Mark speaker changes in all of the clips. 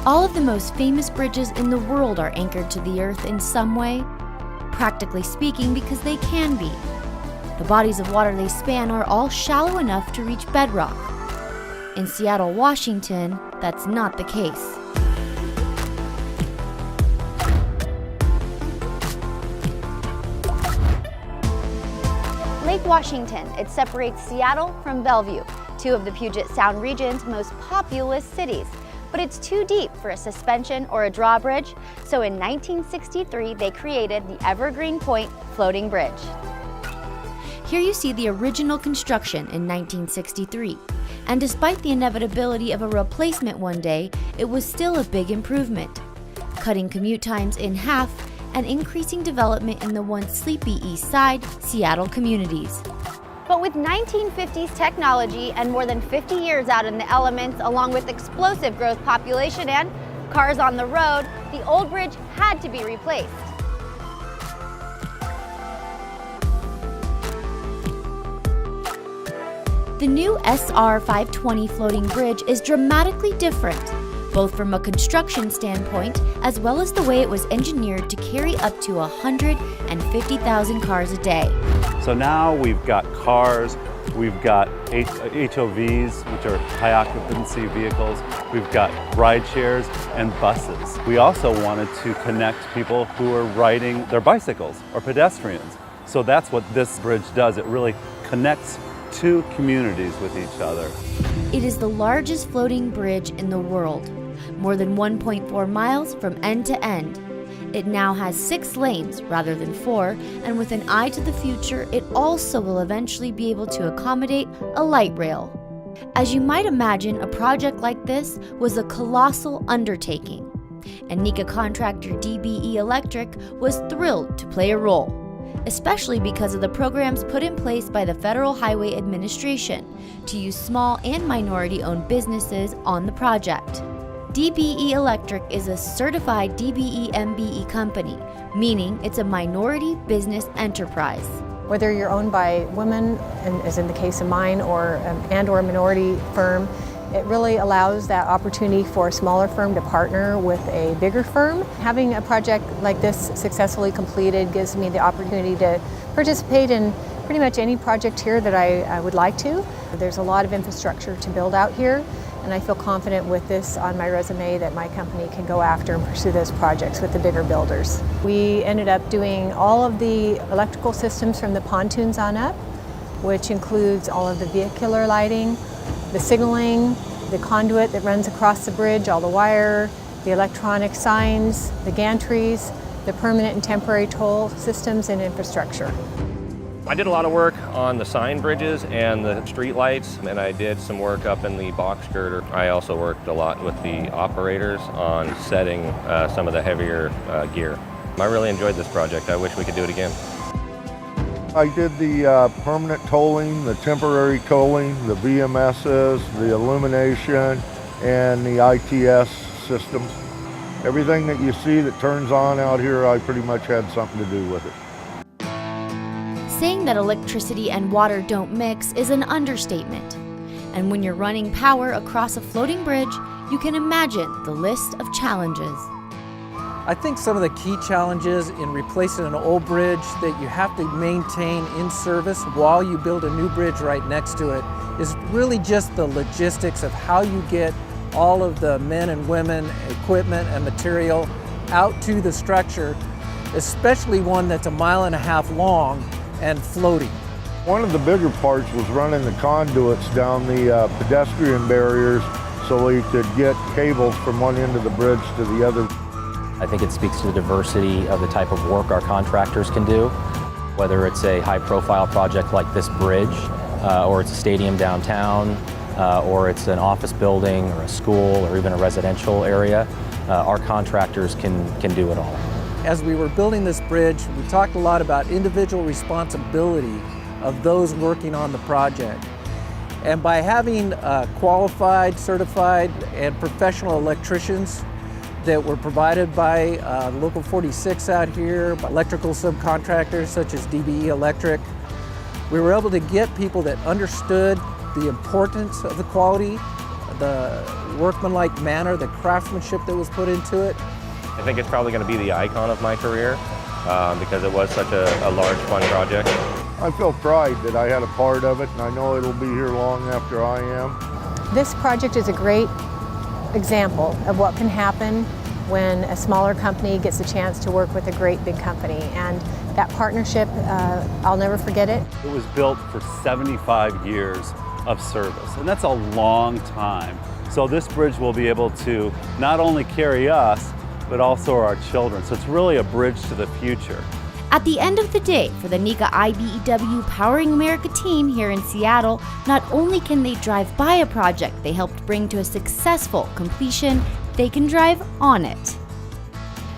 Speaker 1: All of the most famous bridges in the world are anchored to the earth in some way, practically speaking, because they can be. The bodies of water they span are all shallow enough to reach bedrock. In Seattle, Washington, that's not the case.
Speaker 2: Lake Washington, it separates Seattle from Bellevue, two of the Puget Sound region's most populous cities. But it's too deep for a suspension or a drawbridge, so in 1963 they created the Evergreen Point Floating Bridge.
Speaker 1: Here you see the original construction in 1963, and despite the inevitability of a replacement one day, it was still a big improvement, cutting commute times in half and increasing development in the once sleepy East Side Seattle communities.
Speaker 2: But with 1950s technology and more than 50 years out in the elements, along with explosive growth population and cars on the road, the old bridge had to be replaced.
Speaker 1: The new SR 520 floating bridge is dramatically different, both from a construction standpoint as well as the way it was engineered to carry up to 150,000 cars a day.
Speaker 3: So now we've got cars, we've got HOVs, which are high occupancy vehicles, we've got ride shares and buses. We also wanted to connect people who are riding their bicycles or pedestrians. So that's what this bridge does. It really connects two communities with each other.
Speaker 1: It is the largest floating bridge in the world, more than 1.4 miles from end to end. It now has 6 lanes rather than 4, and with an eye to the future, it also will eventually be able to accommodate a light rail. As you might imagine, a project like this was a colossal undertaking, and NECA contractor DBE Electric was thrilled to play a role, especially because of the programs put in place by the Federal Highway Administration to use small and minority-owned businesses on the project. DBE Electric is a certified DBE MBE company, meaning it's a minority business enterprise.
Speaker 4: Whether you're owned by women, as in the case of mine, or a minority firm, it really allows that opportunity for a smaller firm to partner with a bigger firm. Having a project like this successfully completed gives me the opportunity to participate in pretty much any project here that I would like to. There's a lot of infrastructure to build out here, and I feel confident with this on my resume that my company can go after and pursue those projects with the bigger builders. We ended up doing all of the electrical systems from the pontoons on up, which includes all of the vehicular lighting, the signaling, the conduit that runs across the bridge, all the wire, the electronic signs, the gantries, the permanent and temporary toll systems and infrastructure.
Speaker 5: I did a lot of work on the sign bridges and the street lights, and I did some work up in the box girder. I also worked a lot with the operators on setting some of the heavier gear. I really enjoyed this project. I wish we could do it again.
Speaker 6: I did the permanent tolling, the temporary tolling, the VMSs, the illumination, and the ITS systems. Everything that you see that turns on out here, I pretty much had something to do with it.
Speaker 1: Saying that electricity and water don't mix is an understatement. And when you're running power across a floating bridge, you can imagine the list of challenges.
Speaker 7: I think some of the key challenges in replacing an old bridge that you have to maintain in service while you build a new bridge right next to it is really just the logistics of how you get all of the men and women, equipment and material out to the structure, especially one that's 1.5 miles long and floating.
Speaker 6: One of the bigger parts was running the conduits down the pedestrian barriers so we could get cables from one end of the bridge to the other.
Speaker 8: I think it speaks to the diversity of the type of work our contractors can do, whether it's a high-profile project like this bridge, or it's a stadium downtown, or it's an office building or a school or even a residential area. Our contractors can do it all.
Speaker 7: As we were building this bridge, we talked a lot about individual responsibility of those working on the project. And by having qualified, certified, and professional electricians that were provided by Local 46 out here, by electrical subcontractors such as DBE Electric, we were able to get people that understood the importance of the quality, the workmanlike manner, the craftsmanship that was put into it.
Speaker 5: I think it's probably going to be the icon of my career because it was such a large, fun project.
Speaker 6: I feel pride that I had a part of it, and I know it'll be here long after I am.
Speaker 4: This project is a great example of what can happen when a smaller company gets a chance to work with a great big company. And that partnership, I'll never forget it.
Speaker 3: It was built for 75 years of service, and that's a long time. So this bridge will be able to not only carry us, but also our children. So it's really a bridge to the future.
Speaker 1: At the end of the day, for the NECA IBEW Powering America team here in Seattle, not only can they drive by a project they helped bring to a successful completion, they can drive on it.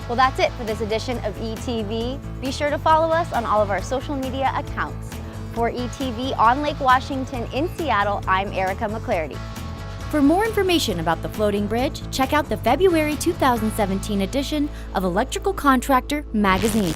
Speaker 2: Well, that's it for this edition of ETV. Be sure to follow us on all of our social media accounts. For ETV on Lake Washington in Seattle, I'm Erica McClarty.
Speaker 1: For more information about the floating bridge, check out the February 2017 edition of Electrical Contractor magazine.